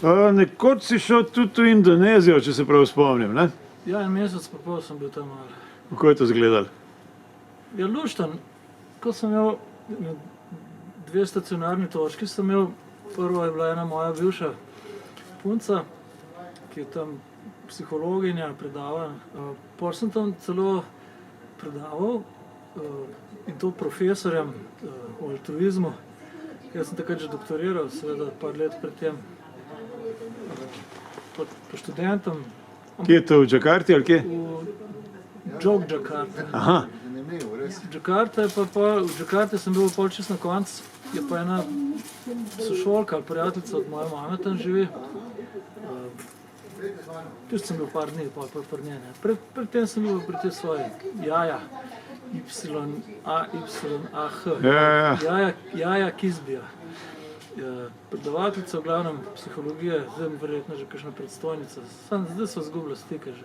Nekoč si šel tudi v Indonezijo, če se prav spomnim, ne? Ja, en mesec pa pol sem bil tam malo. Kako je to izgledalo? Ja, luštan. Ko sem imel 2 stacionarni točki, sem imel, prva je bila ena moja bivša punca, ki je tam psihologinja, predava. Pol sem tam celo predaval in to profesorjem o altruizmu. Jaz sem takrat že doktoriral, seveda par let pred tem. Po študentom. Kje je to, v Džakarti ali kje? V Džokjakarta. Aha. Džakarta je pa, v Džakarti sem bil pol čist na konc, je pa ena sošolka ali prijateljica od moje mame tam živi. Tudi sem bil par dni, pol pri njej. Pred tem sem bil pri tej svoji Jaja, Jaja Kizbija. Predavateljica v glavnem psihologije, zdaj verjetno že kakšna predstojnica. Zdaj so izgubila stike že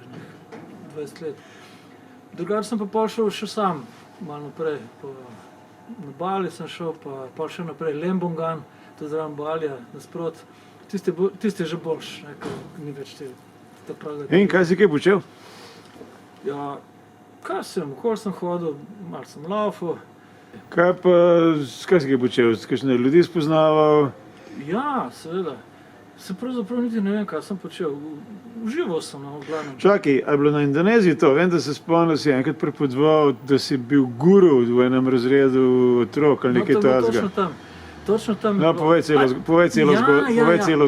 20 let. Drugače sem pa pol šel še sam, malo naprej. Na Bali sem šel, pa pol še naprej Lembongan, to zraven Balija, nasprot. Tisti je že boljš, ker ni več te pravda. In kaj si kaj počel? Ja, kaj sem, okoli sem hodil, malo sem laufal. Kaj si kaj počel? Kakšne ljudi spoznaval? Ja, seveda. Se pravzaprav niti ne vem, kaj sem počel. Užival sem, v glavnem. Čakaj, a je bilo na Indoneziji to? Vem, da se spomnil, si enkrat prepodoval, da si bil guru v enem razredu otrok ali nekaj takega. Točno tam. No, povej celo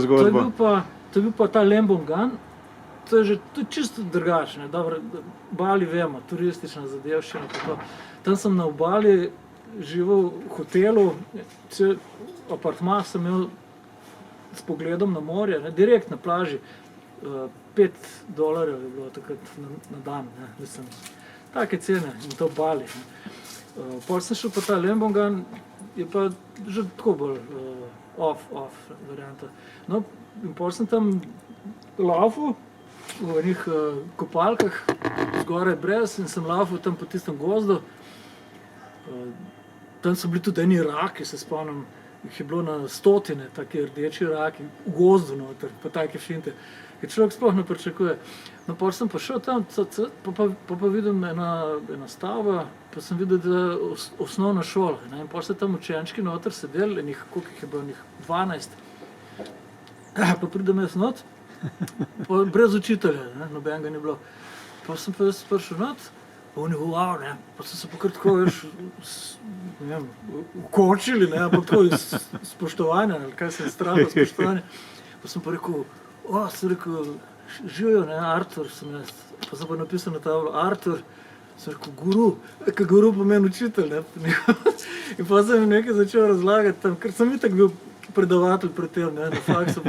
zgodbo. To je bil pa ta Lembongan. To je čisto drugačno. Bali vemo, turistična zadevščina. Tam sem na obali živel v hotelu, apartma sem imel s pogledom na morje, direkt na plaži. $5 je bilo takrat na dan. Take cene in to Bali. Pol sem šel pa ta Lembongan, je pa že tako bolj off varianta. No, in pol sem tam laufal v enih kopalkah, zgoraj brez, in sem laufal tam po tistem gozdu. Tam so bili tudi eni raki, se spomnim, jih je bilo na stotine, taki rdeči raki, v gozdu noter, pa take finte, ki človek sploh ne pričakuje. No, pol sem pa šel tam, pa vidim ena stavba, pa sem videl, da je osnovna šola. In pol so tam učenčki noter sedeli, koliko jih je bilo, 12. Pa pridem jaz not, brez učitelja, nobenega ni bilo. Pa sem pa jaz prišel not, pa oni wow, pa so se pa kar tako, ukočili, ampak tako iz spoštovanja, ali kaj se je strah od spoštovanja. Pa sem pa rekel, živijo, Artur, sem jaz. Pa sem pa napisal na tablo, Artur, sem rekel, guru, ker guru pomeni učitelj, In pa sem jim nekaj začel razlagati tam, ker sem itak bil predavatelj pred tem, na faksu,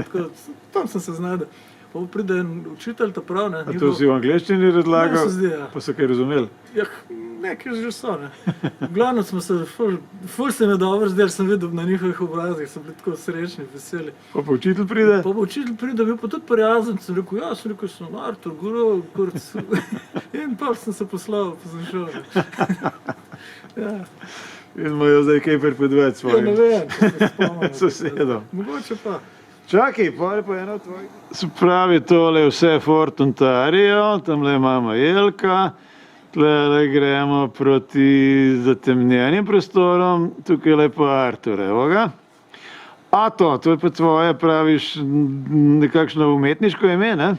tam sem se znajdel. Pa pride en učitelj, ta prav, A to si v angleščini razlagal? Se zdi, ja. Pa so kaj razumeli? Ja, nekaj že so, V glavnem smo se, ful se mi dobro zdeli, sem videl na njihovih obrazih, so bili tako srečni, veseli. Pa učitelj pride? Pa učitelj pride, bil pa tudi prijazen, sem rekel, sem Artur, guru, kurc. In pa sem se poslal, pa sem šel. Ja. In mojo zdaj kaj pripovedovati svojim? Ja, ne vem, če se spomnim. Sosedom. Mogoče pa. Čakaj, pa eno tvojega. Se pravi, tole je vse Fort Ontario, tamle imamo Jelka, tle gremo proti zatemnjenim prostorom, tukaj lepo Artur, evo ga. A to je pa tvoje, praviš, nekakšno umetniško ime, ne?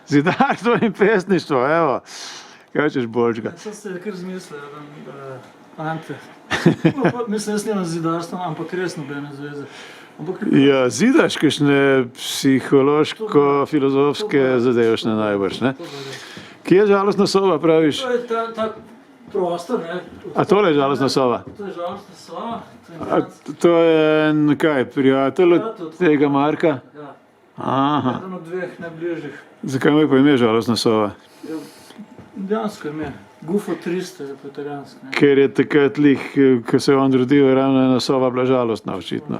Zidarstvo in pesništvo, evo. Kaj češ boljšega? Sem se kar zmislil, Ante. Mislim, jaz nimam z zidarstvom, ampak res nobene zveze. Ja, zidaš kakšne psihološko-filozofske zadevšne najbrž, ne? Kje je žalostna soba, praviš? To je ta prostor, A tole je žalostna soba? To je žalostna soba. To je kaj, prijatelj od tega Marka? Ja. Aha. Eden od 2 najbližjih. Zakaj mu je pa ime žalostna soba? Indijansko ime. Gufo 300 je po italijansko. Ker je takrat lih, ko se je on rodil, ravno ena soba bila žalostna, očitno.